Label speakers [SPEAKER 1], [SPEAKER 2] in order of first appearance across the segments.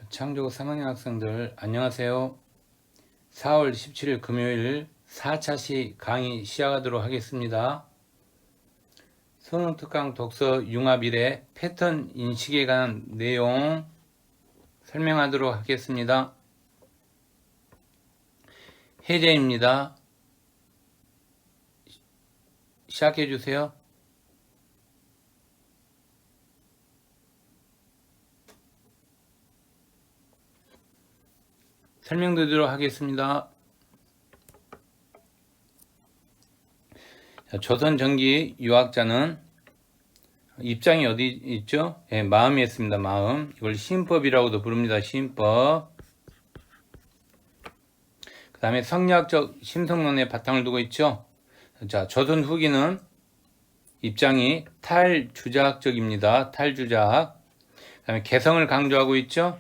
[SPEAKER 1] 창조고 3학년 학생들 안녕하세요. 4월 17일 금요일 4차시 강의 시작하도록 하겠습니다. 수능특강 독서 융합 1의 패턴 인식에 관한 내용 설명하도록 하겠습니다. 해제입니다. 시작해 주세요. 설명드리도록 하겠습니다. 조선전기 유학자는 입장이 어디 있죠? 예, 마음이 있습니다. 마음. 이걸 시인법이라고도 부릅니다. 시인법. 그 다음에 성리학적 심성론의 바탕을 두고 있죠. 자, 조선 후기는 입장이 탈주자학적입니다. 탈주자학. 그 다음에 개성을 강조하고 있죠.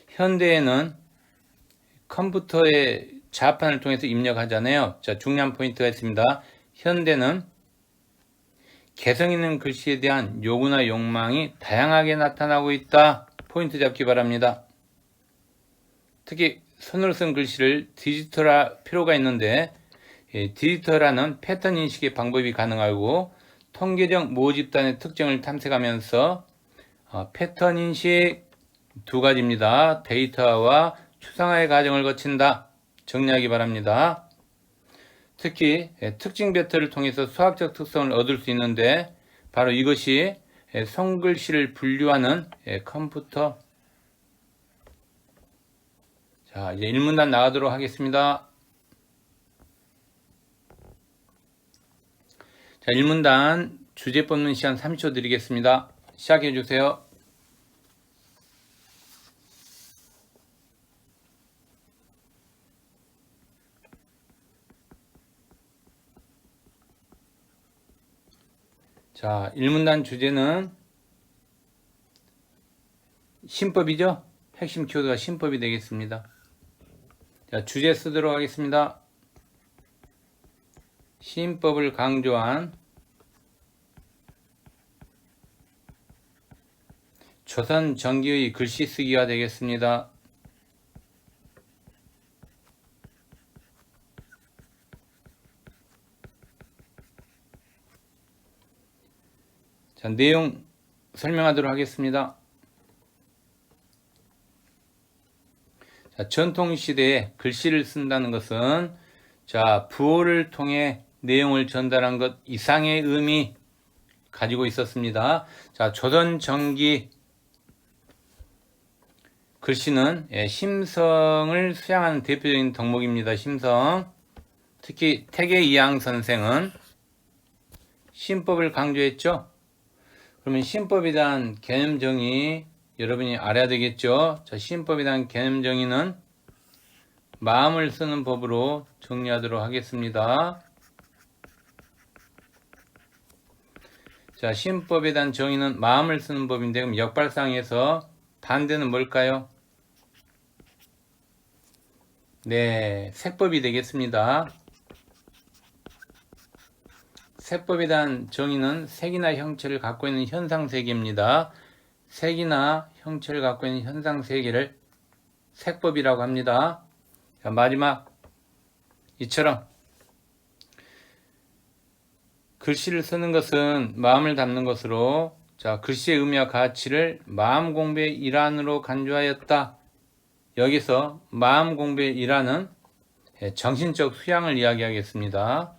[SPEAKER 1] 현대에는 컴퓨터의 자판을 통해서 입력하잖아요. 자, 중요한 포인트가 있습니다. 현대는 개성 있는 글씨에 대한 요구나 욕망이 다양하게 나타나고 있다. 포인트 잡기 바랍니다. 특히 손으로 쓴 글씨를 디지털화 필요가 있는데 디지털화는 패턴 인식의 방법이 가능하고 통계적 모집단의 특징을 탐색하면서 패턴 인식 두 가지입니다. 데이터와 추상화의 과정을 거친다. 정리하기 바랍니다. 특히 특징 벡터를 통해서 수학적 특성을 얻을 수 있는데 바로 이것이 손글씨를 분류하는 컴퓨터. 자, 이제 1문단 나가도록 하겠습니다. 자, 1문단 주제 뽑는 시간 30초 드리겠습니다. 시작해 주세요. 자, 1문단 주제는 신법이죠? 핵심 키워드가 신법이 되겠습니다. 자, 주제 쓰도록 하겠습니다. 신법을 강조한 조선 전기의 글씨 쓰기가 되겠습니다. 자, 내용 설명하도록 하겠습니다. 자, 전통시대에 글씨를 쓴다는 것은 자, 부호를 통해 내용을 전달한 것 이상의 의미 가지고 있었습니다. 자, 조선 전기 글씨는 심성을 수양하는 대표적인 덕목입니다. 심성. 특히 태계 이항 선생은 신법을 강조했죠. 그러면 신법에 대한 개념 정의 여러분이 알아야 되겠죠. 자, 신법에 대한 개념 정의는 마음을 쓰는 법으로 정리하도록 하겠습니다. 자, 신법에 대한 정의는 마음을 쓰는 법인데 그럼 역발상에서 반대는 뭘까요? 네, 색법이 되겠습니다. 색법에 대한 정의는 색이나 형체를 갖고 있는 현상세계입니다. 색이나 형체를 갖고 있는 현상세계를 색법이라고 합니다. 자, 마지막 이처럼 글씨를 쓰는 것은 마음을 담는 것으로 자, 글씨의 의미와 가치를 마음 공부의 일환으로 간주하였다. 여기서 마음 공부의 일환은 정신적 수양을 이야기하겠습니다.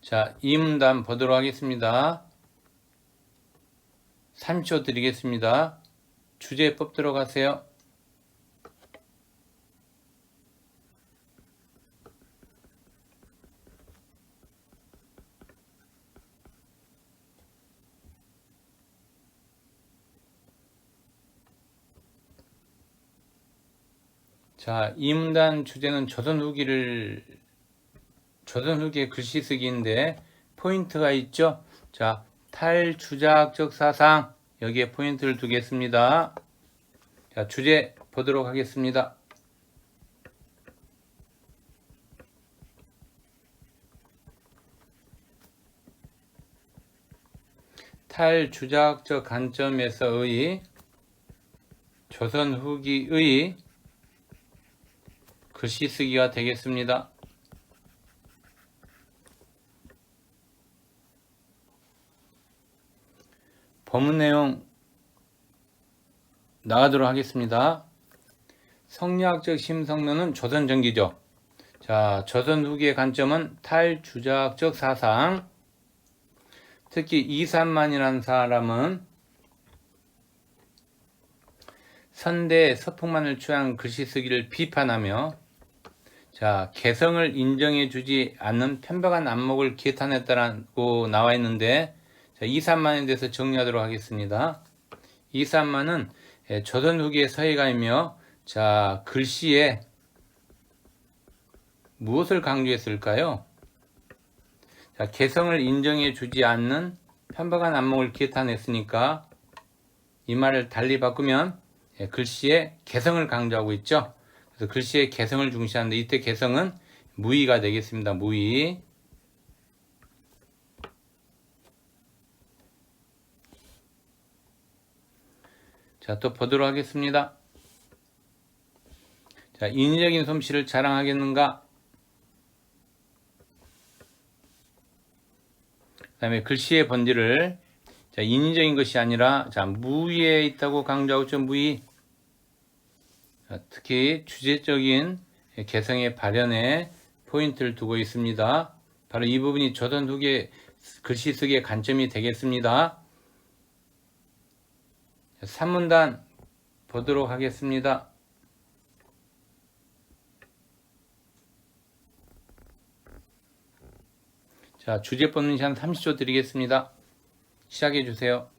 [SPEAKER 1] 자, 이 문단 보도록 하겠습니다. 30초 드리겠습니다. 주제 뽑도록 하세요. 자, 이 문단 주제는 조선 후기의 글씨 쓰기인데 포인트가 있죠. 자, 탈주자학적 사상 여기에 포인트를 두겠습니다. 자, 주제 보도록 하겠습니다. 탈주작적 관점에서의 조선 후기의 글씨 쓰기가 되겠습니다. 본문 내용 나가도록 하겠습니다. 성리학적 심성론은 조선 전기죠. 자, 조선 후기의 관점은 탈주작적 사상. 특히 이산만이라는 사람은 선대 서풍만을 취한 글씨 쓰기를 비판하며, 자, 개성을 인정해주지 않는 편박한 안목을 개탄했다고 나와 있는데, 자, 이산만에 대해서 정리하도록 하겠습니다. 이산만은 조선 후기의 서예가이며, 자, 글씨에 무엇을 강조했을까요? 자, 개성을 인정해주지 않는 편박한 안목을 개탄했으니까 이 말을 달리 바꾸면 글씨의 개성을 강조하고 있죠. 그래서 글씨의 개성을 중시하는데 이때 개성은 무의가 되겠습니다. 무의. 자, 또 보도록 하겠습니다. 자, 인위적인 솜씨를 자랑하겠는가? 그 다음에 글씨의 본질을, 자, 인위적인 것이 아니라, 자, 무의에 있다고 강조하고 있죠. 무의. 자, 특히 주제적인 개성의 발현에 포인트를 두고 있습니다. 바로 이 부분이 조선 후기 글씨 쓰기의 관점이 되겠습니다. 자, 3문단 보도록 하겠습니다. 자, 주제 뽑는 시간 30초 드리겠습니다. 시작해 주세요.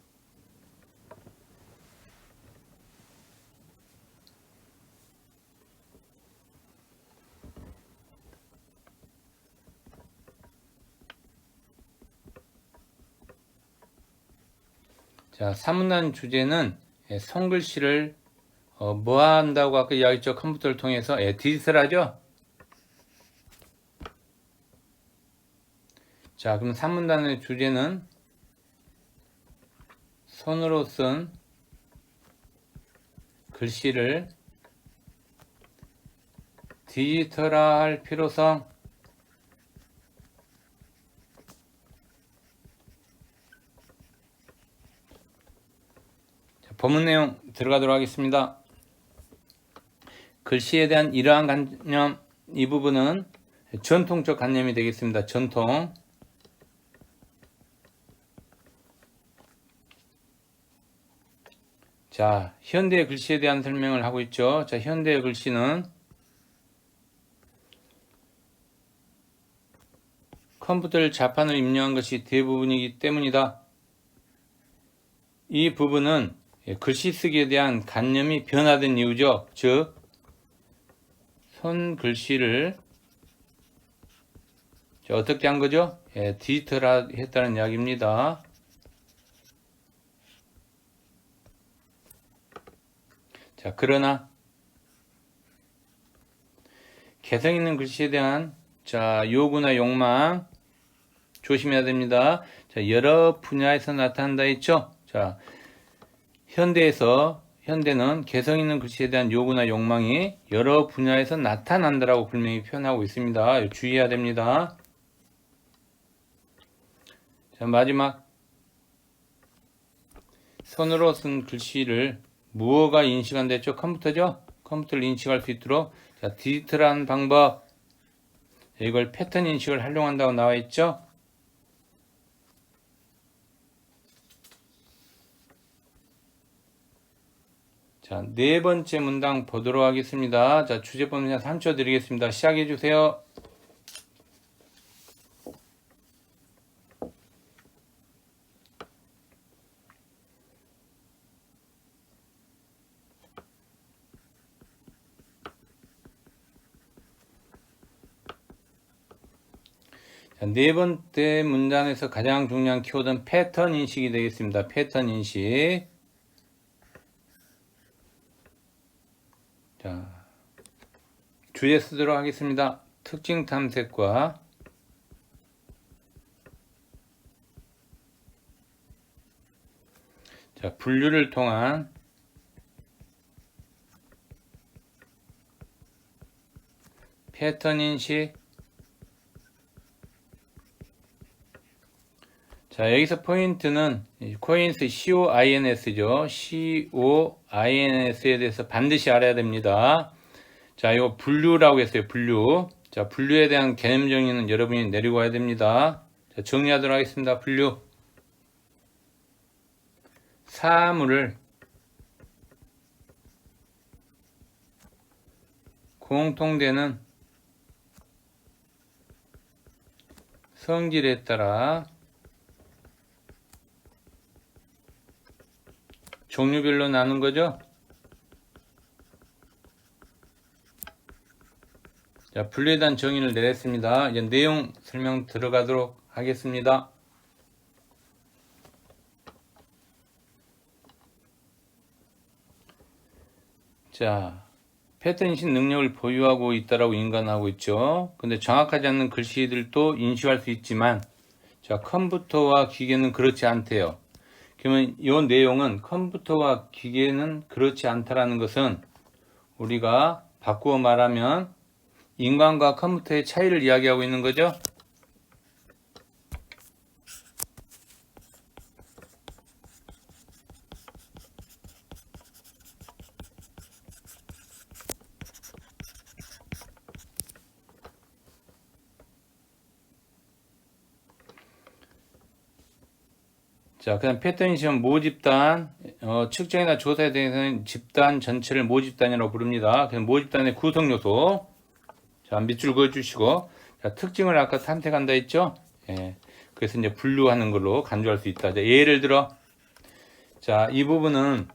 [SPEAKER 1] 자, 3문단 주제는 손글씨를 뭐 한다고 아까 이야기했죠? 컴퓨터를 통해서 디지털하죠? 자, 그럼 3문단의 주제는 손으로 쓴 글씨를 디지털화할 필요성. 자, 본문 내용 들어가도록 하겠습니다. 글씨에 대한 이러한 관념, 이 부분은 전통적 관념이 되겠습니다. 전통. 자, 현대의 글씨에 대한 설명을 하고 있죠. 자, 현대의 글씨는 컴퓨터를 자판으로 입력한 것이 대부분이기 때문이다. 이 부분은 글씨 쓰기에 대한 관념이 변화된 이유죠. 즉, 손글씨를 어떻게 한 거죠? 디지털화 했다는 이야기입니다. 자, 그러나 개성 있는 글씨에 대한 요구나 욕망 조심해야 됩니다. 자, 여러 분야에서 나타난다 했죠. 자, 현대는 개성 있는 글씨에 대한 요구나 욕망이 여러 분야에서 나타난다라고 분명히 표현하고 있습니다. 주의해야 됩니다. 자, 마지막 손으로 쓴 글씨를 무엇가 인식한다 했죠? 컴퓨터죠? 컴퓨터를 인식할 수 있도록 자, 디지털한 방법, 이걸 패턴 인식을 활용한다고 나와 있죠? 자, 네 번째 문장 보도록 하겠습니다. 자, 주제 뽑는 시간 3초 드리겠습니다. 시작해 주세요. 자, 네 번째 문장에서 가장 중요한 키워드는 패턴 인식이 되겠습니다. 패턴 인식. 자, 주제 쓰도록 하겠습니다. 특징 탐색과 자, 분류를 통한 패턴 인식. 자, 여기서 포인트는 코인스 COINS죠. COINS에 대해서 반드시 알아야 됩니다. 자, 이거 분류라고 했어요. 분류. 자, 분류에 대한 개념 정의는 여러분이 내리고 와야 됩니다. 자, 정리하도록 하겠습니다. 분류. 사물을 공통되는 성질에 따라 종류별로 나눈 거죠. 자, 분류에 대한 정의를 내렸습니다. 이제 내용 설명 들어가도록 하겠습니다. 자, 패턴 인식 능력을 보유하고 있다라고 인간하고 있죠. 근데 정확하지 않는 글씨들도 인식할 수 있지만, 자, 컴퓨터와 기계는 그렇지 않대요. 그러면 이 내용은 컴퓨터와 기계는 그렇지 않다라는 것은 우리가 바꾸어 말하면 인간과 컴퓨터의 차이를 이야기하고 있는 거죠. 자, 그다음 패턴 인식은 모집단, 측정이나 조사에 대해서는 집단 전체를 모집단이라고 부릅니다. 그럼 모집단의 구성 요소. 자, 밑줄 그어주시고, 자, 특징을 아까 탐색한다 했죠? 예. 그래서 이제 분류하는 걸로 간주할 수 있다. 자, 예를 들어, 자, 이 부분은,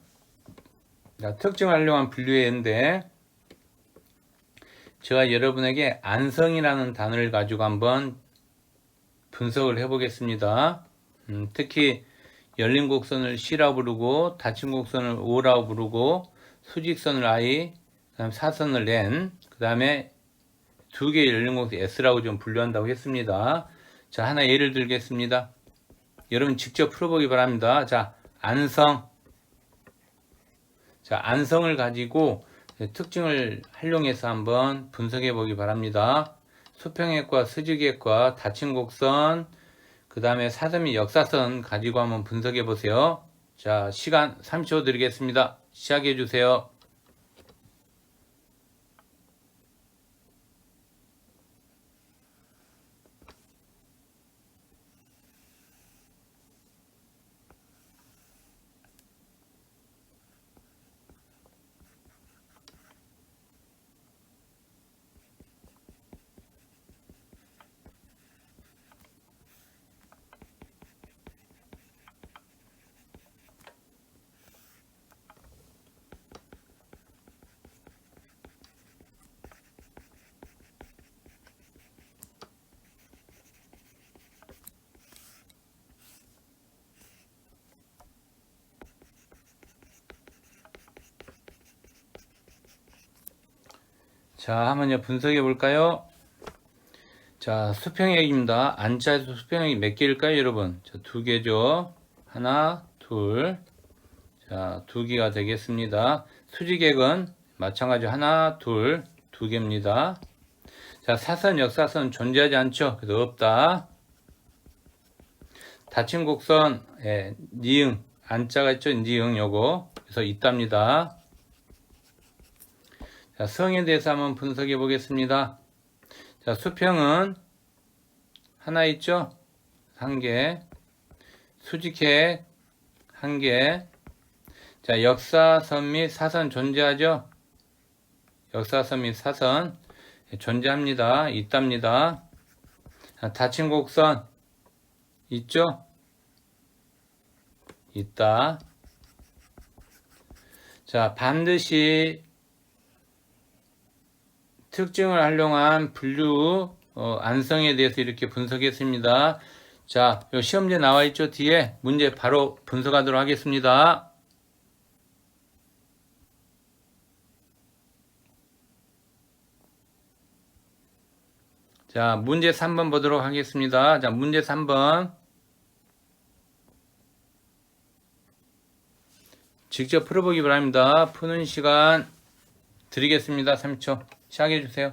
[SPEAKER 1] 자, 특징을 활용한 분류의 예인데, 제가 여러분에게 안성이라는 단어를 가지고 한번 분석을 해보겠습니다. 특히, 열린 곡선을 C라고 부르고, 닫힌 곡선을 O라고 부르고, 수직선을 I, 그 다음 사선을 N, 그 다음에 두 개의 열린 곡선 S라고 좀 분류한다고 했습니다. 자, 하나 예를 들겠습니다. 여러분 직접 풀어보기 바랍니다. 자, 안성. 자, 안성을 가지고 특징을 활용해서 한번 분석해 보기 바랍니다. 수평액과 수직액과 닫힌 곡선, 그 다음에 사선 및 역사선 가지고 한번 분석해 보세요. 자, 시간 30초 드리겠습니다. 시작해 주세요. 자, 한번 분석해 볼까요? 자, 수평액입니다. 안자에서 수평액이 몇 개일까요, 여러분? 자, 두 개죠. 하나, 둘. 자, 두 개가 되겠습니다. 수직액은 마찬가지 하나, 둘, 두 개입니다. 자, 사선, 역사선 존재하지 않죠? 그래서 없다. 닫힌 곡선, 니응, 안자가 있죠? 니응, 요거. 그래서 있답니다. 자, 성에 대해서 한번 분석해 보겠습니다. 자, 수평은 하나 있죠? 한 개. 수직핵 한 개. 자, 역사선 및 사선 존재하죠? 역사선 및 사선 존재합니다. 있답니다. 자, 닫힌 곡선 있죠? 있다. 자, 반드시 특징을 활용한 분류 안성에 대해서 이렇게 분석했습니다. 자, 요 시험지에 나와 있죠? 뒤에 문제 바로 분석하도록 하겠습니다. 자, 문제 3번 보도록 하겠습니다. 자, 문제 3번. 직접 풀어보기 바랍니다. 푸는 시간 드리겠습니다. 3초. 시작해 주세요.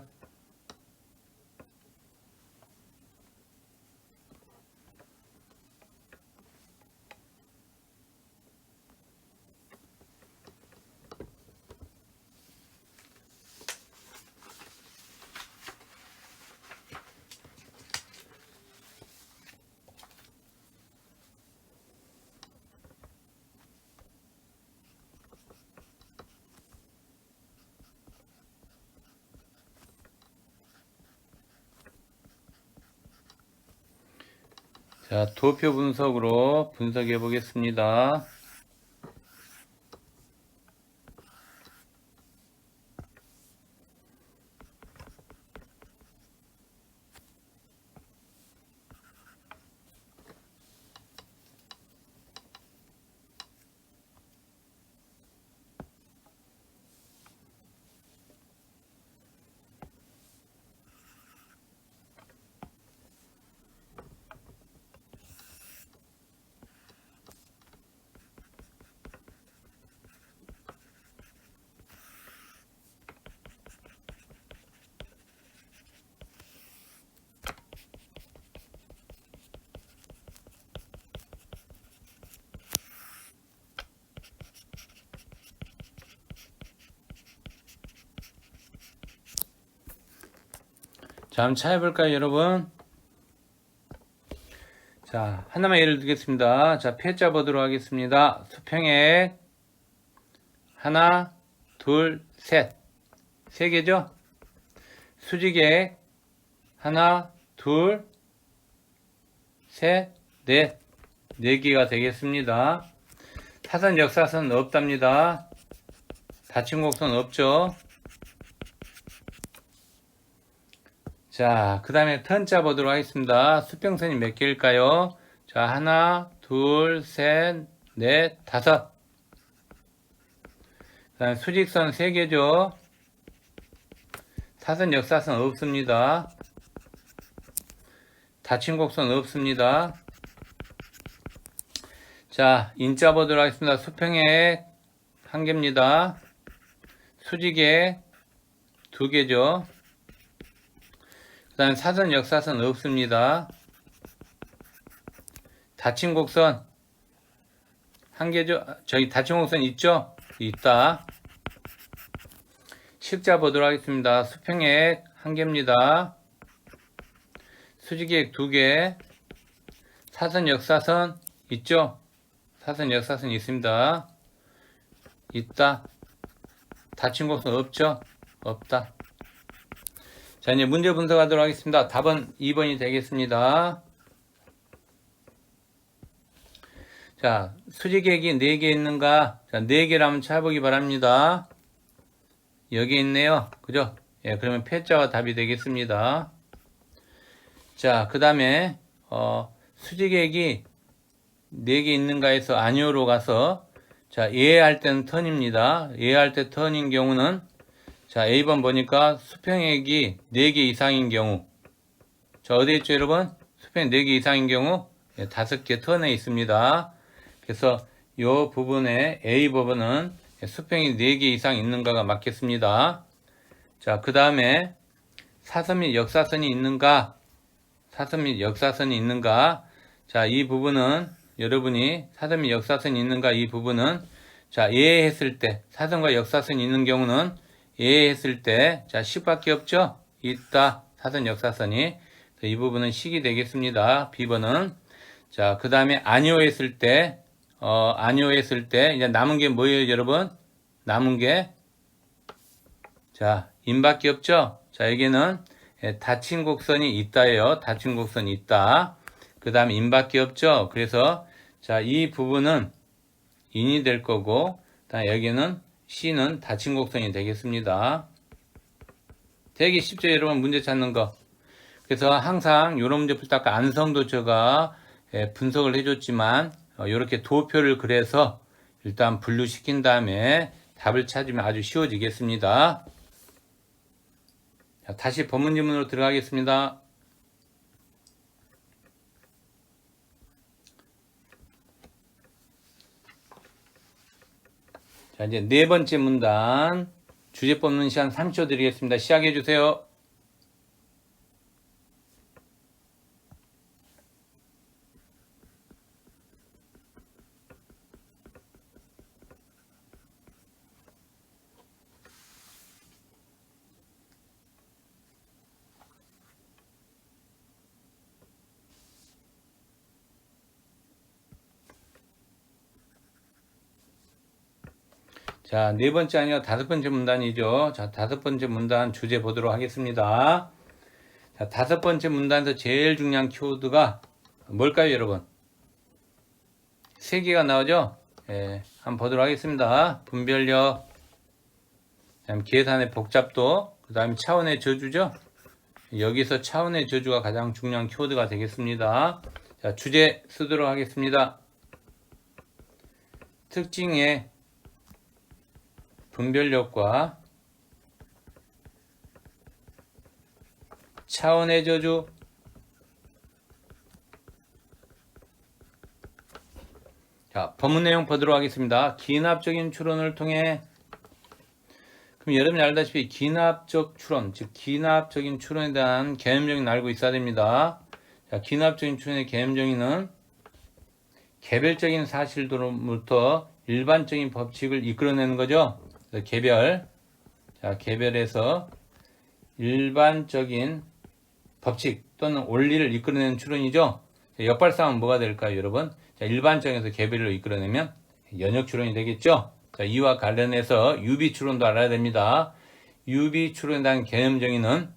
[SPEAKER 1] 자, 도표 분석으로 분석해 보겠습니다. 자, 한번 찾아볼까요, 여러분? 자, 하나만 예를 들겠습니다. 자, 패자 보도록 하겠습니다. 수평액 하나, 둘, 셋. 세 개죠? 수직액 하나, 둘, 셋, 넷. 네 개가 되겠습니다. 사선, 역사선 없답니다. 닫힌 곡선 없죠? 자, 그 다음에 턴자 보도록 하겠습니다. 수평선이 몇 개일까요? 자, 하나, 둘, 셋, 넷, 다섯. 그 다음에 수직선 3개죠. 사선, 역사선 없습니다. 닫힌 곡선 없습니다. 자, 인자 보도록 하겠습니다. 수평액 1개입니다. 수직액 2개죠. 그 다음에 사선, 역사선 없습니다. 닫힌 곡선 1개죠. 저기 닫힌 곡선 있죠? 있다. 식자 보도록 하겠습니다. 수평액 1개입니다. 수직액 2개. 사선, 역사선 있죠? 사선, 역사선 있습니다. 있다. 닫힌 곡선 없죠? 없다. 자, 이제 문제 분석하도록 하겠습니다. 답은 2번이 되겠습니다. 자, 수직액이 4개 있는가? 자, 4개라면 찾아보기 바랍니다. 여기 있네요. 그죠? 예, 그러면 패자와 답이 되겠습니다. 자, 그 다음에, 수직액이 4개 있는가 해서 아니오로 가서, 자, 예할 때는 턴입니다. 예할 때 턴인 경우는, 자, A번 보니까 수평액이 4개 이상인 경우. 자, 어디 있죠, 여러분? 수평 4개 이상인 경우, 5개 턴에 있습니다. 그래서 이 부분에 A 부분은 수평이 4개 이상 있는가가 맞겠습니다. 자, 그 다음에 사선 및 역사선이 있는가? 사선 및 역사선이 있는가? 자, 이 부분은 여러분이 사선 및 역사선이 있는가? 이 부분은 자, 예했을 때 사선과 역사선이 있는 경우는 예했을 때 자, 식밖에 없죠? 있다. 사선 역사선이. 이 부분은 식이 되겠습니다. B번은. 자, 그 다음에 아니오했을 때 아니오했을 때 이제 남은 게 뭐예요, 여러분? 남은 게 자, 인밖에 없죠? 자, 여기는 닫힌 곡선이 있다예요. 닫힌 곡선이 있다. 그 다음에 인밖에 없죠? 그래서 자, 이 부분은 인이 될 거고, 여기는 C는 닫힌 곡선이 되겠습니다. 되게 쉽죠, 여러분? 문제 찾는 거. 그래서 항상 이런 문제 풀 때 아까 안성도 제가 분석을 해줬지만 이렇게 도표를 그려서 일단 분류시킨 다음에 답을 찾으면 아주 쉬워지겠습니다. 자, 다시 법문 지문으로 들어가겠습니다. 자, 이제 네 번째 문단 주제 뽑는 시간 30초 드리겠습니다. 시작해 주세요. 자, 네 번째 아니라 다섯 번째 문단이죠. 자, 다섯 번째 문단 주제 보도록 하겠습니다. 자, 다섯 번째 문단에서 제일 중요한 키워드가 뭘까요, 여러분? 세 개가 나오죠? 예, 한번 보도록 하겠습니다. 분별력, 그다음 계산의 복잡도, 그 다음에 차원의 저주죠? 여기서 차원의 저주가 가장 중요한 키워드가 되겠습니다. 자, 주제 쓰도록 하겠습니다. 특징의 분별력과 차원의 저주. 자, 본문 내용 보도록 하겠습니다. 기납적인 추론을 통해, 그럼 여러분이 알다시피 기납적 추론, 즉 기납적인 추론에 대한 개념 정의는 알고 있어야 됩니다. 자, 기납적인 추론의 개념 정의는 개별적인 사실로부터 일반적인 법칙을 이끌어내는 거죠. 그래서 개별, 자, 개별에서 일반적인 법칙 또는 원리를 이끌어내는 추론이죠. 역발상은 뭐가 될까요, 여러분? 자, 일반적에서 개별로 이끌어내면 연역 추론이 되겠죠. 자, 이와 관련해서 유비 추론도 알아야 됩니다. 유비 추론에 대한 개념 정의는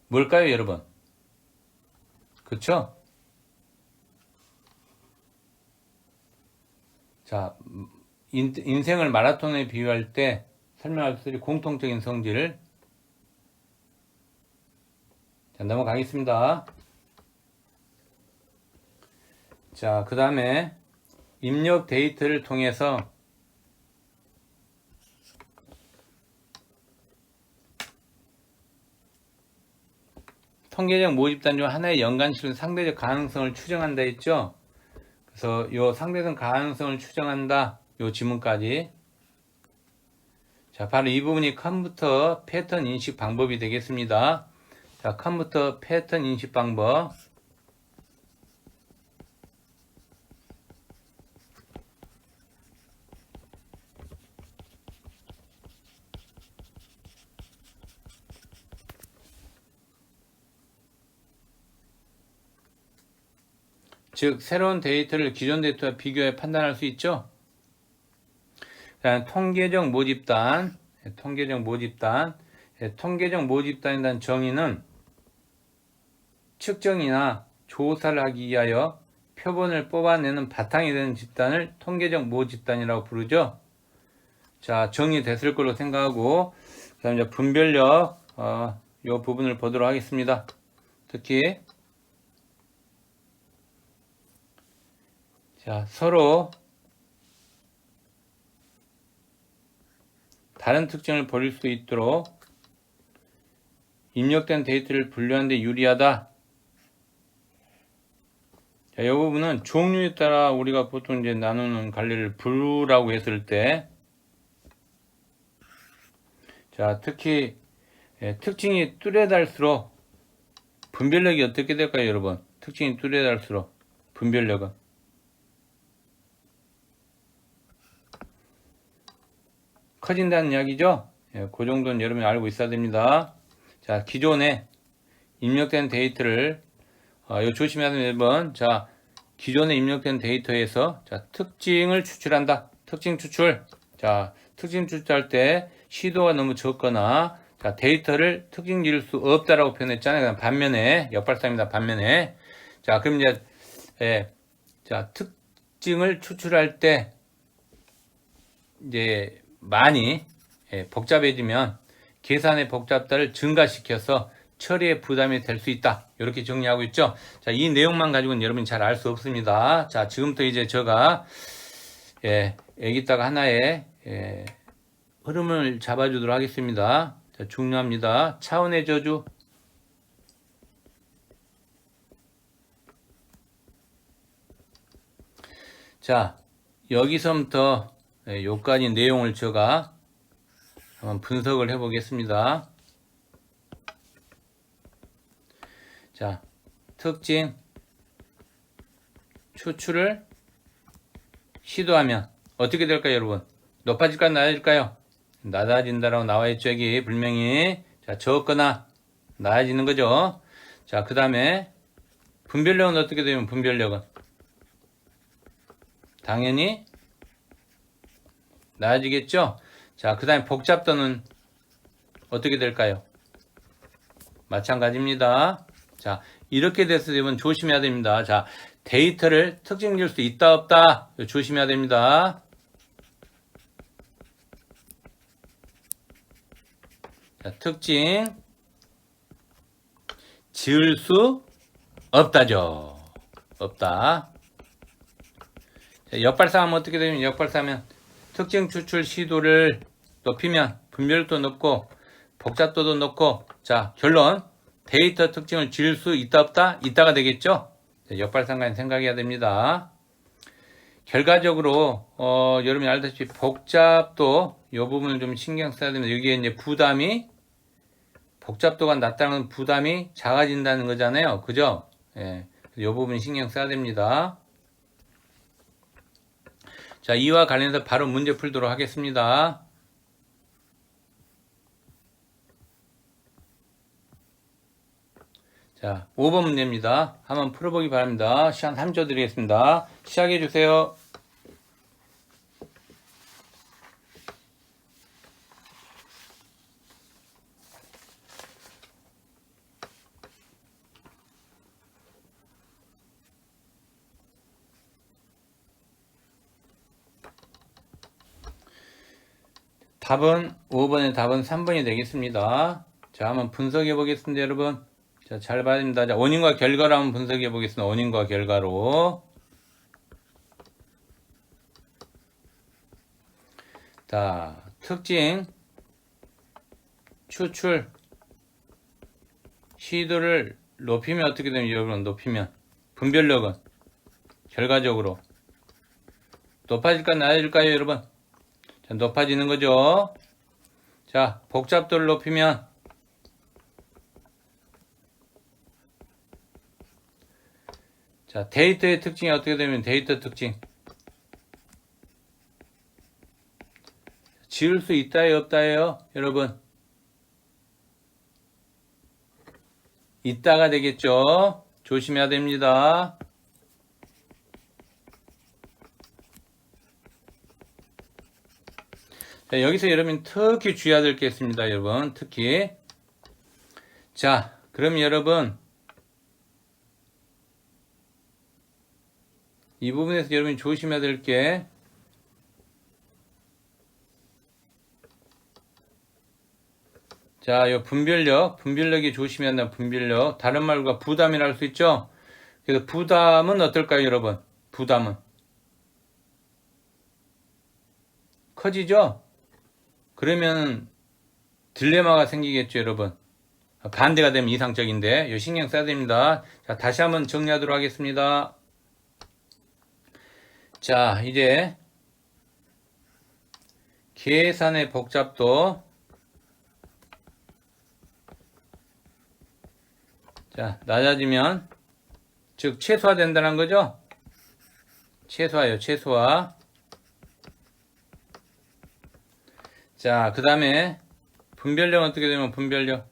[SPEAKER 1] 뭘까요, 여러분? 그렇죠? 자, 인생을 마라톤에 비유할 때 설명할 수 있는 공통적인 성질. 자, 넘어가겠습니다. 자, 그 다음에 입력 데이터를 통해서 통계적 모집단 중 하나의 연관치로 상대적 가능성을 추정한다 했죠. 그래서 요 상대적 가능성을 추정한다, 요 지문까지. 자, 바로 이 부분이 컴퓨터 패턴 인식 방법이 되겠습니다. 자, 컴퓨터 패턴 인식 방법. 즉, 새로운 데이터를 기존 데이터와 비교해 판단할 수 있죠. 자, 통계적 모집단, 통계적 모집단에 대한 정의는 측정이나 조사를 하기 위하여 표본을 뽑아내는 바탕이 되는 집단을 통계적 모집단이라고 부르죠. 자, 정리됐을 걸로 생각하고, 그 다음에 이제 분별력, 이 부분을 보도록 하겠습니다. 특히, 자, 서로 다른 특징을 버릴 수 있도록 입력된 데이터를 분류하는 데 유리하다. 자, 이 부분은 종류에 따라 우리가 보통 이제 나누는 관리를 분류라고 했을 때, 자, 특히 특징이 뚜렷할수록 분별력이 어떻게 될까요, 여러분? 특징이 뚜렷할수록 분별력은 커진다는 이야기죠. 그 정도는 여러분이 알고 있어야 됩니다. 자, 기존에 입력된 데이터를 이거 조심해야 됩니다, 여러분. 자, 기존에 입력된 데이터에서 자, 특징을 추출한다. 특징 추출. 자, 특징 추출할 때 시도가 너무 적거나 자, 데이터를 특징 지을 수 없다라고 표현했잖아요. 반면에 역발상입니다. 반면에 자, 그럼 이제 자, 특징을 추출할 때 이제 많이 복잡해지면 계산의 복잡도를 증가시켜서 처리에 부담이 될 수 있다. 이렇게 정리하고 있죠. 자, 이 내용만 가지고는 여러분이 잘 알 수 없습니다. 자, 지금부터 이제 제가 여기다가 하나의 흐름을 잡아주도록 하겠습니다. 자, 중요합니다. 차원의 저주. 자, 여기서부터 요까지 내용을 제가 한번 분석을 해 보겠습니다. 자, 특징 추출을 시도하면 어떻게 될까요, 여러분? 높아질까요, 낮아질까요? 낮아진다라고 나와 있죠, 여기 분명히. 자, 적거나 낮아지는 거죠. 자, 그 다음에 분별력은 어떻게 되면 분별력은 당연히 낮아지겠죠. 자, 그 다음에 복잡도는 어떻게 될까요? 마찬가지입니다. 자, 이렇게 돼서 여러분 조심해야 됩니다. 자, 데이터를 특징 줄 수 있다 없다 조심해야 됩니다. 자, 특징 지을 수 없다죠. 없다. 자, 역발상하면 어떻게 되면 역발상하면 특징 추출 시도를 높이면 분별도 높고 복잡도도 높고, 자, 결론 데이터 특징을 지을 수 있다 없다? 있다가 되겠죠. 역발상관 생각해야 됩니다. 결과적으로 여러분이 알다시피 복잡도 이 부분을 좀 신경 써야 됩니다. 여기에 이제 부담이 복잡도가 낮다는 부담이 작아진다는 거잖아요. 그죠? 예. 이 부분 신경 써야 됩니다. 자, 이와 관련해서 바로 문제 풀도록 하겠습니다. 자, 5번 문제입니다. 한번 풀어보기 바랍니다. 시간 3초 드리겠습니다. 시작해 주세요. 답은 5번의 답은 3번이 되겠습니다. 자, 한번 분석해 보겠습니다, 여러분. 자, 잘 봐야 됩니다. 자, 원인과 결과로 한번 분석해 보겠습니다. 원인과 결과로. 자, 특징 추출 시도를 높이면 어떻게 되면 여러분 높이면 분별력은 결과적으로 높아질까요, 낮아질까요, 여러분? 자, 높아지는 거죠. 자, 복잡도를 높이면 자, 데이터의 특징이 어떻게 되면 데이터 특징 지을 수 있다요 없다요 여러분? 있다가 되겠죠. 조심해야 됩니다. 자, 여기서 여러분 특히 주의해야 될 게 있습니다. 여러분 특히 자, 그럼 여러분 이 부분에서 여러분이 조심해야 될 게 자, 요 분별력이 조심해야 한다. 분별력. 다른 말과 부담이라 할 수 있죠. 그래서 부담은 어떨까요, 여러분? 부담은 커지죠? 그러면 딜레마가 생기겠죠, 여러분. 반대가 되면 이상적인데 요 신경 써야 됩니다. 자, 다시 한번 정리하도록 하겠습니다. 자, 이제 계산의 복잡도 자, 낮아지면 즉 최소화된다는 거죠. 최소화요, 최소화. 자, 그 다음에 분별력은 어떻게 되면 분별력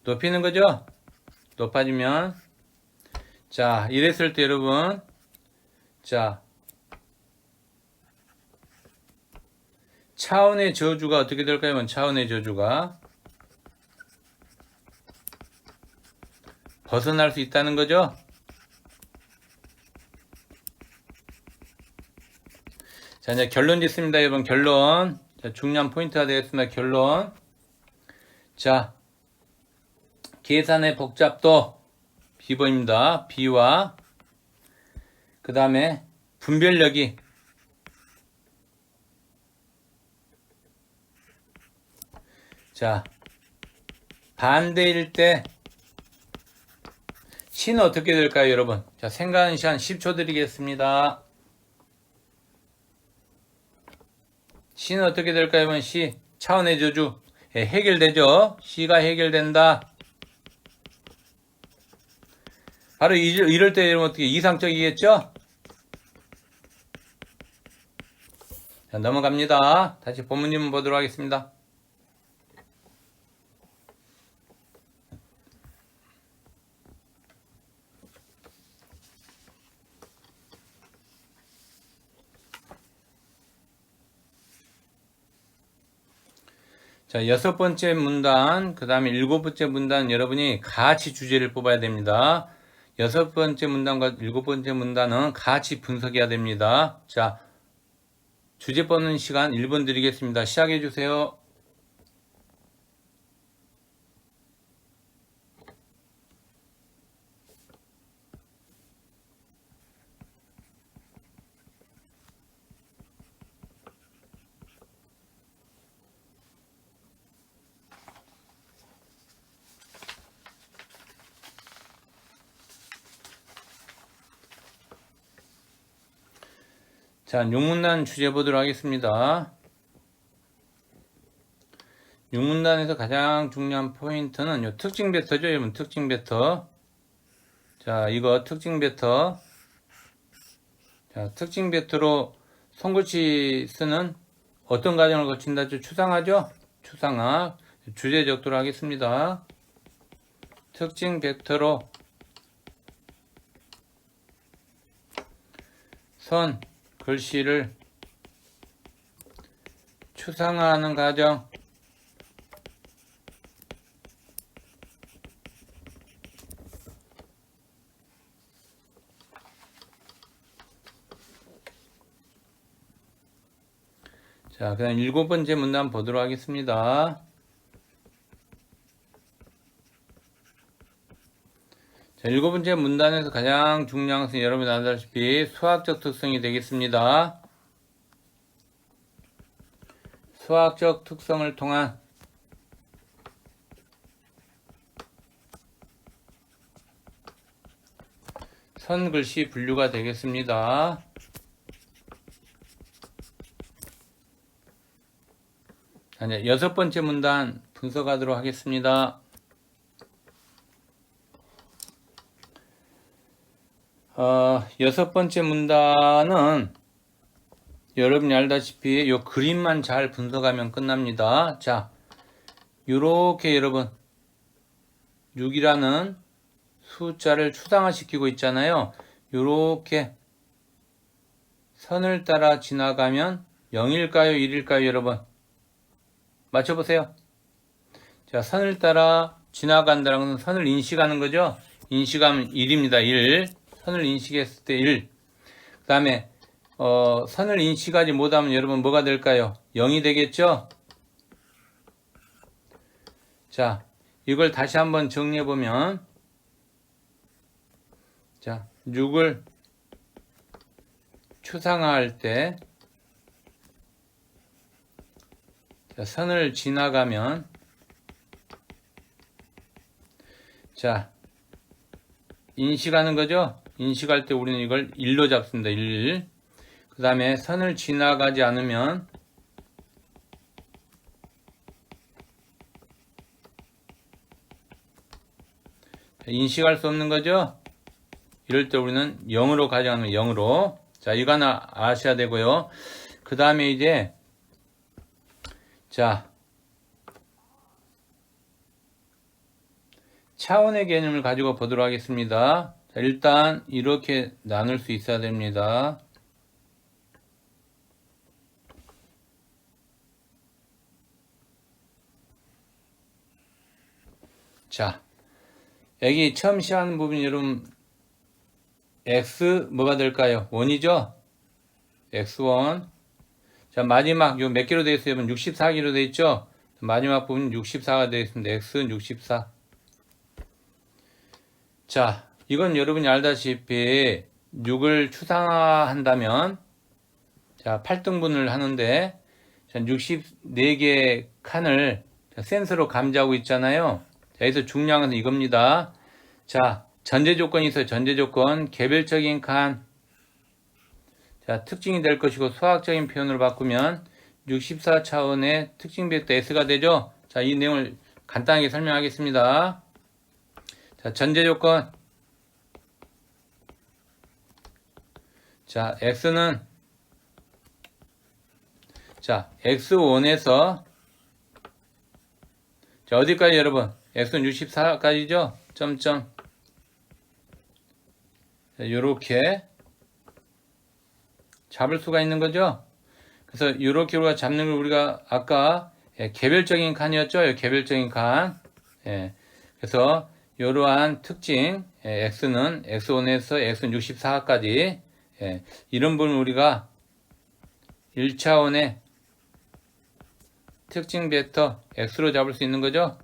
[SPEAKER 1] 높이는 거죠. 높아지면 자, 이랬을 때 여러분 자, 차원의 저주가 어떻게 될까요? 차원의 저주가 벗어날 수 있다는 거죠. 자, 이제 결론 짓습니다, 여러분. 결론. 자, 중요한 포인트가 되겠습니다. 결론. 자, 계산의 복잡도 B번입니다. B와 그 다음에 분별력이 자, 반대일 때 C는 어떻게 될까요, 여러분? 자, 생각하는 시간 10초 드리겠습니다. C는 어떻게 될까요? 이번 C 차원의 저주. 예, 해결되죠. C가 해결된다. 바로 이럴 때 이러면 어떻게 이상적이겠죠? 자, 넘어갑니다. 다시 본문님 보도록 하겠습니다. 자, 6번째 문단, 그 다음에 7번째 문단 여러분이 같이 주제를 뽑아야 됩니다. 6번째 문단과 7번째 문단은 같이 분석해야 됩니다. 자, 주제 뽑는 시간 1분 드리겠습니다. 시작해 주세요. 자, 6문단 주제 보도록 하겠습니다. 6문단에서 가장 중요한 포인트는 요 특징 벡터죠, 여러분. 특징 벡터. 자, 이거 특징 벡터. 자, 특징 벡터로 손글씨 쓰는 어떤 과정을 거친다죠? 추상화죠? 추상화. 주제 적도록 하겠습니다. 특징 벡터로 선, 글씨를 추상화하는 과정. 자, 그 다음 7번째 문단 보도록 하겠습니다. 자, 7번째 문단에서 가장 중요한 것은 여러분이 알다시피 수학적 특성이 되겠습니다. 수학적 특성을 통한 선글씨 분류가 되겠습니다. 자, 이제 6번째 문단 분석하도록 하겠습니다. 여섯 번째 문단은 여러분이 알다시피 이 그림만 잘 분석하면 끝납니다. 자, 요렇게 여러분 6이라는 숫자를 추상화시키고 있잖아요. 요렇게 선을 따라 지나가면 0일까요? 1일까요? 여러분 맞춰보세요. 자, 선을 따라 지나간다는 것은 선을 인식하는 거죠. 인식하면 1입니다. 1. 선을 인식했을 때 1. 그 다음에 선을 인식하지 못하면 여러분 뭐가 될까요? 0이 되겠죠? 자, 이걸 다시 한번 정리해보면 자, 6을 추상화할 때 자, 선을 지나가면 자, 인식하는 거죠? 인식할 때 우리는 이걸 1로 잡습니다. 1. 그 다음에 선을 지나가지 않으면 인식할 수 없는 거죠? 이럴 때 우리는 0으로 가져가면 0으로. 자, 이거 하나 아셔야 되고요. 그 다음에 이제 자, 차원의 개념을 가지고 보도록 하겠습니다. 자, 일단 이렇게 나눌 수 있어야 됩니다. 자, 여기 처음 시작하는 부분이 여러분 x 뭐가 될까요? 1이죠? x1. 자, 마지막 요 몇 개로 되어 있어요? 여러분 64개로 되어 있죠? 마지막 부분 64가 되어 있습니다. x는 64. 자, 이건 여러분이 알다시피 6을 추상화한다면 자, 8등분을 하는데 자, 64개의 칸을 센서로 감지하고 있잖아요. 자, 여기서 중요한 것은 이겁니다. 자, 전제 조건이 있어요. 전제 조건. 개별적인 칸. 자, 특징이 될 것이고 수학적인 표현으로 바꾸면 64차원의 특징 벡터 S가 되죠. 자, 이 내용을 간단하게 설명하겠습니다. 자, 전제 조건. 자, X는 자, X1에서 자, 어디까지 여러분? X는 64까지죠? 점점. 자, 요렇게 잡을 수가 있는 거죠. 그래서 요렇게 우리가 잡는 걸 우리가 아까 개별적인 칸이었죠. 개별적인 칸. 예. 그래서 이러한 특징 X는 X1에서 X는 64까지 이런 부분 우리가 1차원의 특징 벡터 X로 잡을 수 있는 거죠.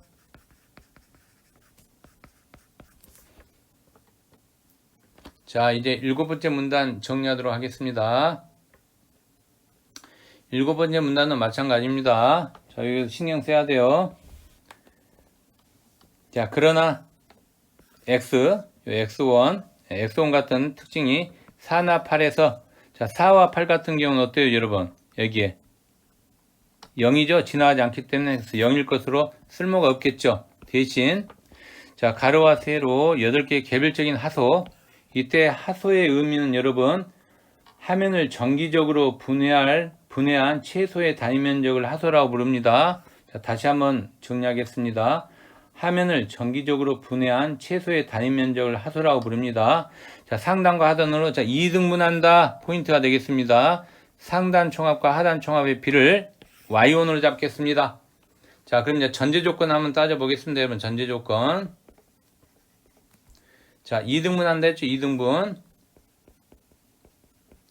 [SPEAKER 1] 자, 이제 7번째 문단 정리하도록 하겠습니다. 7번째 문단은 마찬가지입니다. 자, 여기서 신경 써야 돼요. 자, 그러나 X1 같은 특징이 4나 8에서 자, 4와 8 같은 경우는 어때요, 여러분? 여기에 0이죠? 지나가지 않기 때문에 0일 것으로 쓸모가 없겠죠. 대신 자, 가로와 세로 8개의 개별적인 하소. 이때 하소의 의미는 여러분 화면을 정기적으로 분해한 최소의 단위 면적을 하소라고 부릅니다. 자, 다시 한번 정리하겠습니다. 화면을 정기적으로 분해한 최소의 단위 면적을 하소라고 부릅니다. 자, 상단과 하단으로 자, 2등분한다 포인트가 되겠습니다. 상단 총합과 하단 총합의 비를 Y1으로 잡겠습니다. 자, 그럼 이제 전제 조건 한번 따져보겠습니다. 여러분, 전제 조건. 자, 2등분한다 했죠? 2등분.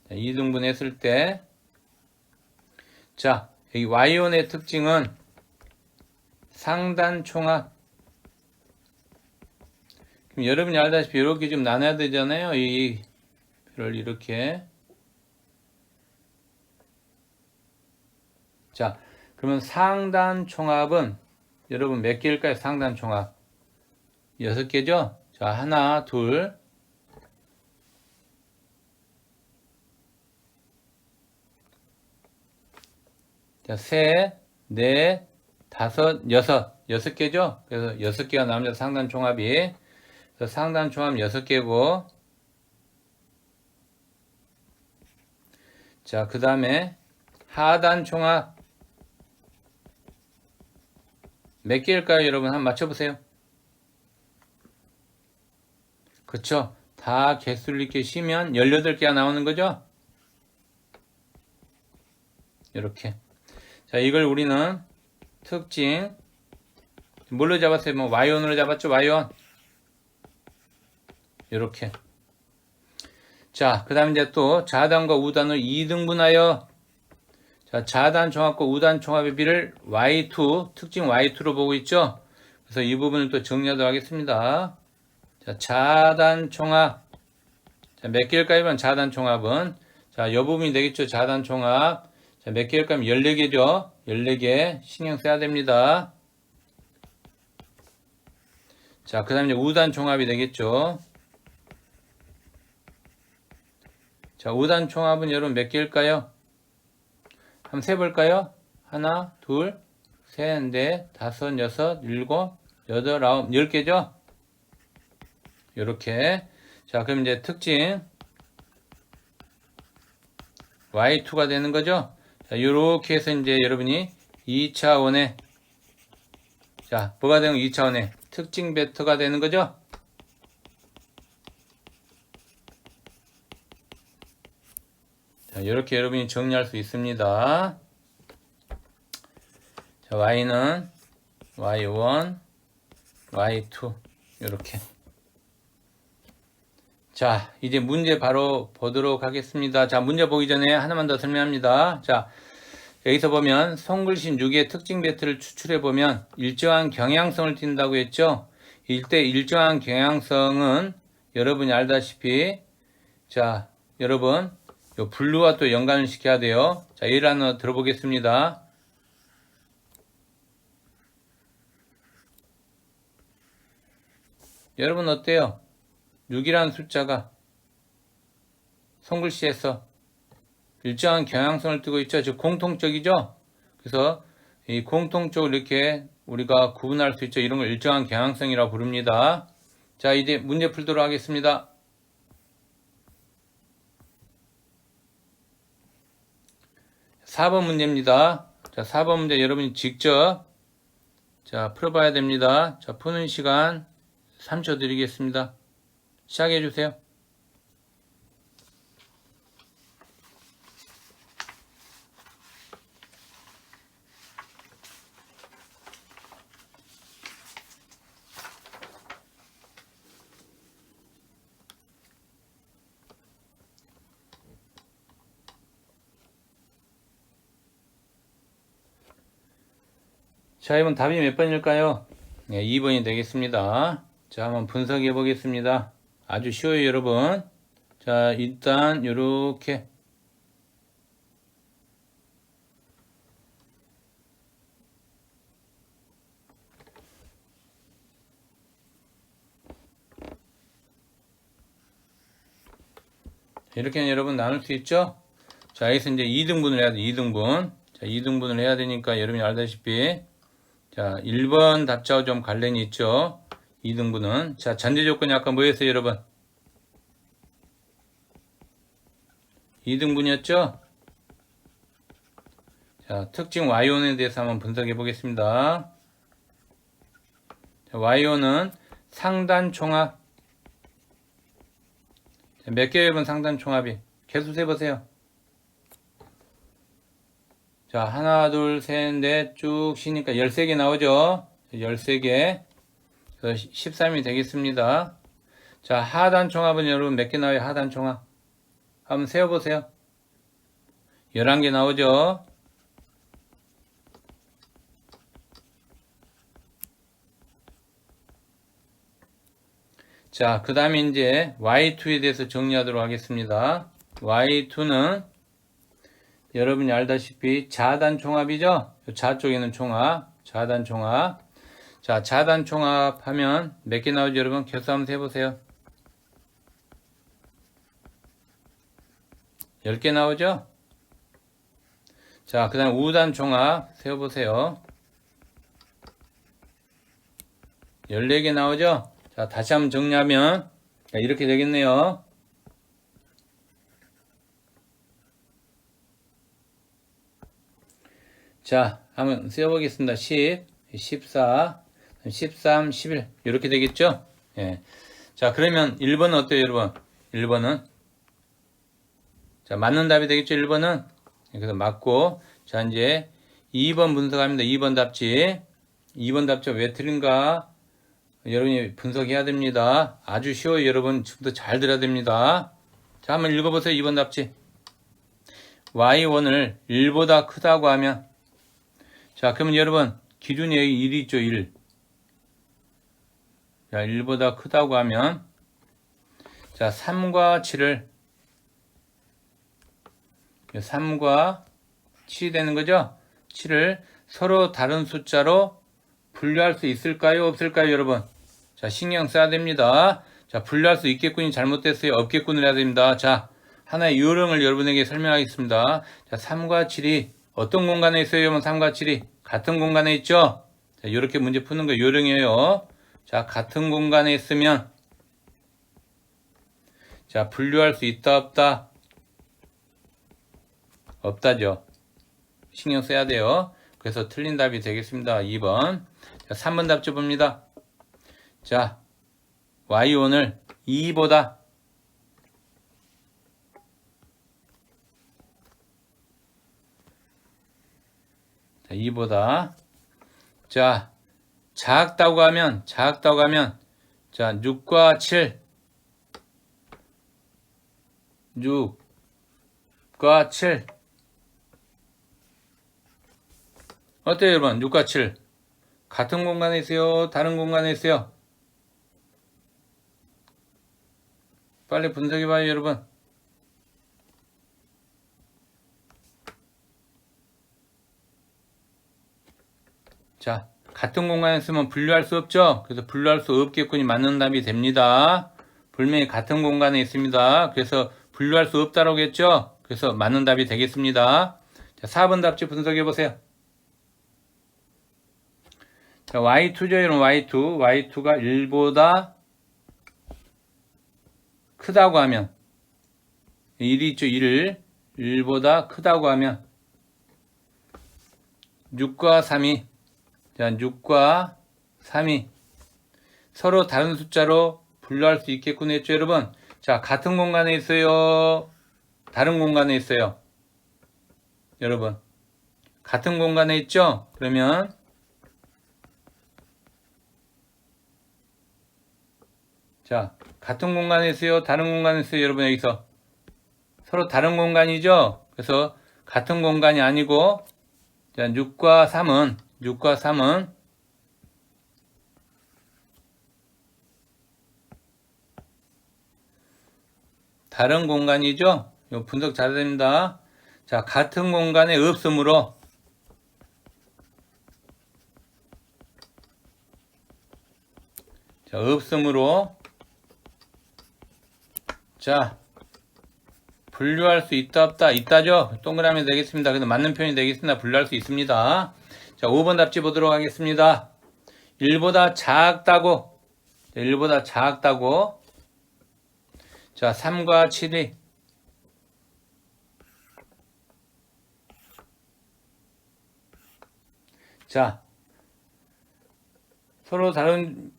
[SPEAKER 1] 자, 2등분 했을 때, 자, 여기 Y1의 특징은 상단 총합. 그럼 여러분이 알다시피 이렇게 좀 나눠야 되잖아요. 이 표를 이렇게. 자, 그러면 상단 총합은 여러분 몇 개일까요? 상단 총합 6개죠? 자, 하나, 둘, 자, 셋, 넷, 다섯, 여섯 개죠? 그래서 6개가 나옵니다. 상단 총합이. 그래서 상단 총합 6개고, 자, 그 다음에 하단 총합 몇 개일까요, 여러분? 한번 맞춰보세요. 그쵸? 다 개수를 이렇게 쉬면 18개가 나오는 거죠? 이렇게. 자, 이걸 우리는 특징, 뭘로 잡았어요? 뭐, Y1으로 잡았죠? Y1. 이렇게. 자, 그 다음에 이제 또 좌단과 우단을 2등분하여 자, 좌단 총합과 우단 총합의 비를 Y2, 특징 Y2로 보고 있죠? 그래서 이 부분을 또 정리하도록 하겠습니다. 자, 좌단 총합. 자, 몇 개일까요? 좌단 총합은. 자, 이 부분이 되겠죠? 좌단 총합. 자, 몇 개일까요? 14개죠? 14개. 신경 써야 됩니다. 자, 그 다음에 우단 총합이 되겠죠? 자, 우단 총합은 여러분 몇 개일까요? 한번 세볼까요? 하나, 둘, 셋, 넷, 다섯, 여섯, 일곱, 여덟, 아홉, 10개죠? 요렇게. 자, 그럼 이제 특징 Y2가 되는 거죠? 자, 요렇게 해서 이제 여러분이 2차원의 자, 뭐가 되는 2차원의 특징 벡터가 되는 거죠? 자, 이렇게 여러분이 정리할 수 있습니다. 자, Y는 Y1, Y2 이렇게. 자, 이제 문제 바로 보도록 하겠습니다. 자, 문제 보기 전에 하나만 더 설명합니다. 자, 여기서 보면 손글씨 6의 특징 벡터를 추출해 보면 일정한 경향성을 띈다고 했죠. 이때 일정한 경향성은 여러분이 알다시피 자, 여러분 요 블루와 또 연관을 시켜야 돼요. 자, 예를 하나 들어보겠습니다. 여러분 어때요? 6이라는 숫자가 손글씨에서 일정한 경향성을 띠고 있죠. 즉 공통적이죠. 그래서 이 공통적으로 이렇게 우리가 구분할 수 있죠. 이런 걸 일정한 경향성이라고 부릅니다. 자, 이제 문제 풀도록 하겠습니다. 4번 문제입니다. 자, 4번 문제 여러분이 직접 자, 풀어봐야 됩니다. 자, 푸는 시간 3초 드리겠습니다. 시작해 주세요. 자, 이번 답이 몇 번일까요? 네, 2번이 되겠습니다. 자, 한번 분석해 보겠습니다. 아주 쉬워요, 여러분. 자, 일단 요렇게 이렇게 여러분 나눌 수 있죠? 자, 여기서 이제 2등분을 해야 돼, 2등분. 자, 2등분을 해야 되니까 여러분이 알다시피 자, 1번 답자와 좀 관련이 있죠? 2등분은. 자, 전제 조건이 아까 뭐였어요, 여러분? 2등분이었죠? 자, 특징 Y온에 대해서 한번 분석해 보겠습니다. 자, Y온은 상단 총합. 자, 몇 개의 여러분 상단 총합이? 개수 세보세요. 자, 하나, 둘, 셋, 넷 쭉 쉬니까 13개 나오죠? 13개. 그래서 13이 되겠습니다. 자, 하단 총합은 여러분 몇 개 나와요? 하단 총합. 한번 세어보세요. 11개 나오죠? 자, 그 다음에 이제 Y2에 대해서 정리하도록 하겠습니다. Y2는 여러분이 알다시피 자단 총합이죠? 자 쪽에는 총합, 자단 총합. 자, 자단 총합 하면 몇 개 나오죠, 여러분? 개수 한번 세보세요. 10개 나오죠? 자, 그 다음 우단 총합 세어보세요. 14개 나오죠? 자, 다시 한번 정리하면 이렇게 되겠네요. 자, 한번 세어보겠습니다. 10, 14, 13, 11 이렇게 되겠죠? 예. 자, 그러면 1번은 어때요, 여러분? 1번은 자, 맞는 답이 되겠죠, 1번은? 그래서 맞고 자, 이제 2번 분석합니다. 2번 답지. 2번 답지 왜 틀린가? 여러분이 분석해야 됩니다. 아주 쉬워요, 여러분. 지금부터 잘 들어야 됩니다. 자, 한번 읽어보세요. 2번 답지. Y1을 1보다 크다고 하면 자, 그러면 여러분 기준이 여기 1이 있죠, 1. 자, 1보다 크다고 하면 자, 3과 7을 3과 7이 되는 거죠? 7을 서로 다른 숫자로 분류할 수 있을까요? 없을까요, 여러분? 자, 신경 써야 됩니다. 자, 분류할 수 있겠군이 잘못됐어요. 없겠군을 해야 됩니다. 자, 하나의 요령을 여러분에게 설명하겠습니다. 자, 3과 7이 어떤 공간에 있어요, 여러분? 3과 7이 같은 공간에 있죠? 자, 이렇게 문제 푸는 거 요령이에요. 자, 같은 공간에 있으면 자, 분류할 수 있다, 없다? 없다죠. 신경 써야 돼요. 그래서 틀린 답이 되겠습니다. 2번. 자, 3번 답지 봅니다. 자, Y1을 2보다 자, 2보다 자, 작다고 하면 자, 6과 7 6과 7 어때요, 여러분? 6과 7 같은 공간에 있어요? 다른 공간에 있어요? 빨리 분석해봐요, 여러분. 자, 같은 공간에 있으면 분류할 수 없죠? 그래서 분류할 수 없겠군이 맞는 답이 됩니다. 분명히 같은 공간에 있습니다. 그래서 분류할 수 없다라고 했죠? 그래서 맞는 답이 되겠습니다. 자, 4번 답지 분석해보세요. 자, y2죠, 여러분. y2가 1보다 크다고 하면 1이 있죠. 1보다 크다고 하면 6과 3이 자, 6과 3이 서로 다른 숫자로 분류할 수 있겠군요, 했죠, 여러분. 자, 같은 공간에 있어요, 다른 공간에 있어요, 여러분. 같은 공간에 있죠? 그러면 자, 같은 공간에 있어요, 다른 공간에 있어요, 여러분. 여기서 서로 다른 공간이죠? 그래서 같은 공간이 아니고 자, 6과 3은 다른 공간이죠? 이거 분석 잘 됩니다. 자, 같은 공간에 없으므로 자, 없으므로 자, 분류할 수 있다 없다 있다죠? 동그라미 되겠습니다. 그래서 맞는 표현이 되겠습니다. 분류할 수 있습니다. 자, 5번 답지 보도록 하겠습니다. 1보다 작다고 1보다 작다고 자, 3과 7이 자, 서로 다른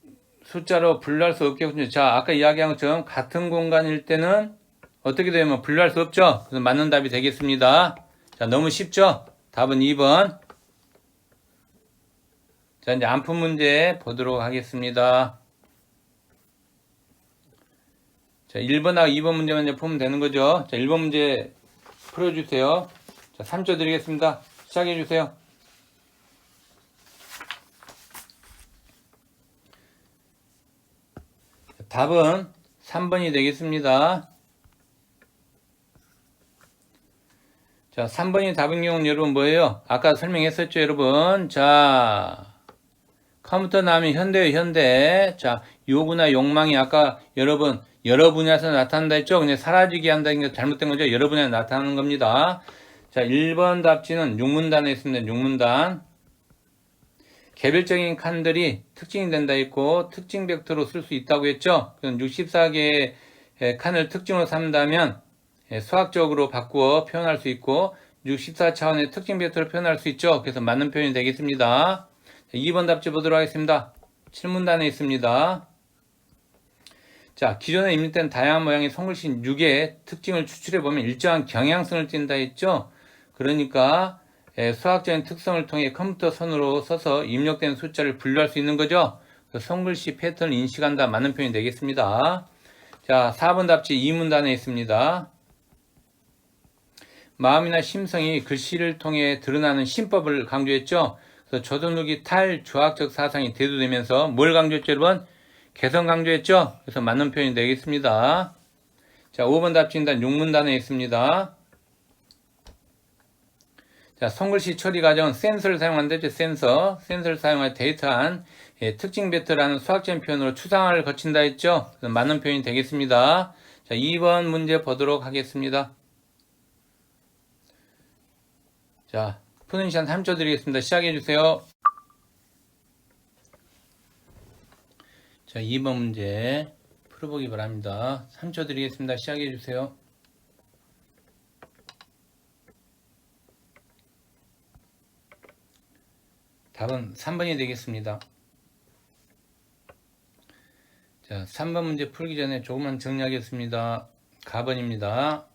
[SPEAKER 1] 숫자로 분류할 수 없겠군요. 자, 아까 이야기한 것처럼 같은 공간일 때는 어떻게 되면 분류할 수 없죠. 그래서 맞는 답이 되겠습니다. 자, 너무 쉽죠? 답은 2번. 자, 이제 안푼 문제 보도록 하겠습니다. 자, 1번하고 2번 문제만 이제 풀면 되는 거죠. 자, 1번 문제 풀어주세요. 자, 3초 드리겠습니다. 시작해주세요. 답은 3번이 되겠습니다. 자, 3번이 답인 경우는 여러분 뭐예요? 아까 설명했었죠, 여러분. 자, 컴퓨터 나오면 현대예요, 현대. 자, 요구나 욕망이 아까 여러분 여러 분야에서 나타난다 했죠? 그냥 사라지게 한다는 게 잘못된 거죠? 여러 분야에 나타나는 겁니다. 자, 1번 답지는 6문단에 있습니다. 6문단. 개별적인 칸들이 특징이 된다 했고 특징 벡터로 쓸 수 있다고 했죠? 64개의 칸을 특징으로 삼다면 수학적으로 바꾸어 표현할 수 있고 64차원의 특징 벡터를 표현할 수 있죠. 그래서 맞는 표현이 되겠습니다. 2번 답지 보도록 하겠습니다. 7문단에 있습니다. 자, 기존에 입력된 다양한 모양의 손글씨 6의 특징을 추출해보면 일정한 경향성을 띈다 했죠. 그러니까 수학적인 특성을 통해 컴퓨터 선으로 써서 입력된 숫자를 분류할 수 있는 거죠. 손글씨 패턴을 인식한다. 맞는 표현이 되겠습니다. 자, 4번 답지 2문단에 있습니다. 마음이나 심성이 글씨를 통해 드러나는 신법을 강조했죠. 그래서 조선후기 탈조학적 사상이 대두되면서 뭘 강조했죠, 여러분? 개성 강조했죠. 그래서 맞는 표현이 되겠습니다. 자, 5번 답지인단 6문단에 있습니다. 자, 손글씨 처리 과정은 센서를 사용한다죠. 센서를 사용해 데이터한 특징 벡터라는 수학적인 표현으로 추상화를 거친다 했죠. 그래서 맞는 표현이 되겠습니다. 자, 2번 문제 보도록 하겠습니다. 자, 푸는 시간 3초 드리겠습니다. 시작해 주세요. 자, 2번 문제 풀어보기 바랍니다. 3초 드리겠습니다. 시작해 주세요. 답은 3번이 되겠습니다. 자, 3번 문제 풀기 전에 조금만 정리하겠습니다. 가번입니다.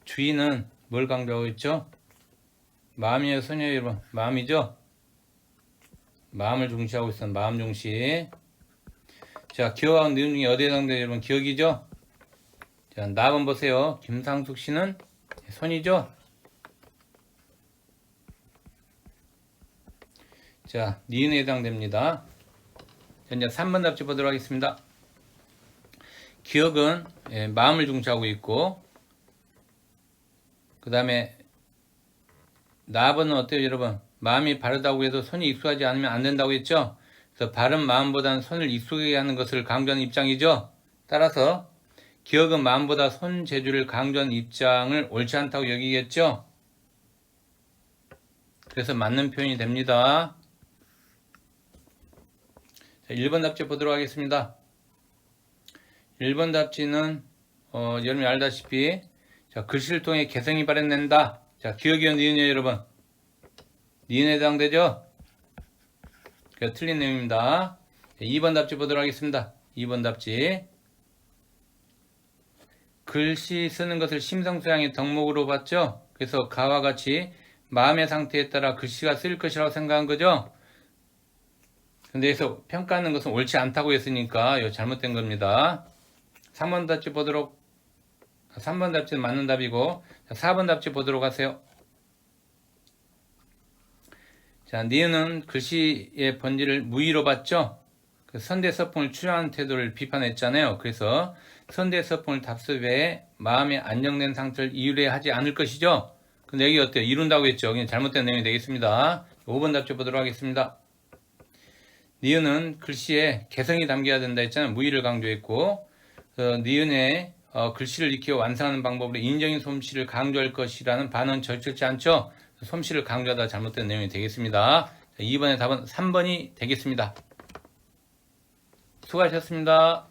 [SPEAKER 1] 주의는 뭘 강조하고 있죠? 마음이에요, 소녀 여러분? 마음이죠? 마음을 중시하고 있어요. 마음 중시. 자, 기억하는 내용 중에 어디에 해당돼요, 여러분? 기억이죠? 자, 나번 보세요. 김상숙 씨는 손이죠? 자, 니은에 해당됩니다. 자, 이제 3번 답지 보도록 하겠습니다. 기억은 마음을 중시하고 있고, 그 다음에 나번은 어때요, 여러분? 마음이 바르다고 해도 손이 익숙하지 않으면 안 된다고 했죠? 그래서 바른 마음보다는 손을 익숙하게 하는 것을 강조하는 입장이죠. 따라서 기억은 마음보다 손 재주를 강조하는 입장을 옳지 않다고 여기겠죠. 그래서 맞는 표현이 됩니다. 자, 1번 답지 보도록 하겠습니다. 1번 답지는 여러분이 알다시피 자, 글씨를 통해 개성이 발현된다. 자, 기억이요, 니은이요, 여러분. 니은에 해당되죠? 그 틀린 내용입니다. 2번 답지 보도록 하겠습니다. 2번 답지. 글씨 쓰는 것을 심성수양의 덕목으로 봤죠? 그래서 가와 같이 마음의 상태에 따라 글씨가 쓰일 것이라고 생각한 거죠? 근데 여기서 평가하는 것은 옳지 않다고 했으니까 이거 잘못된 겁니다. 3번 답지 보도록 3번 답지는 맞는 답이고 4번 답지 보도록 하세요. 자, 니은은 글씨의 번지를 무의로 봤죠? 선대서풍을 추정하는 태도를 비판했잖아요. 그래서 선대서풍을 답습에 마음의 안정된 상태를 이유래 하지 않을 것이죠. 근데 여기 어때요? 이룬다고 했죠. 그냥 잘못된 내용이 되겠습니다. 5번 답지 보도록 하겠습니다. 니은은 글씨에 개성이 담겨야 된다 했잖아요. 무의를 강조했고 니은의 글씨를 익혀 완성하는 방법으로 인정인 솜씨를 강조할 것이라는 반은 적절치 않죠. 솜씨를 강조하다 잘못된 내용이 되겠습니다. 2번의 답은 3번이 되겠습니다. 수고하셨습니다.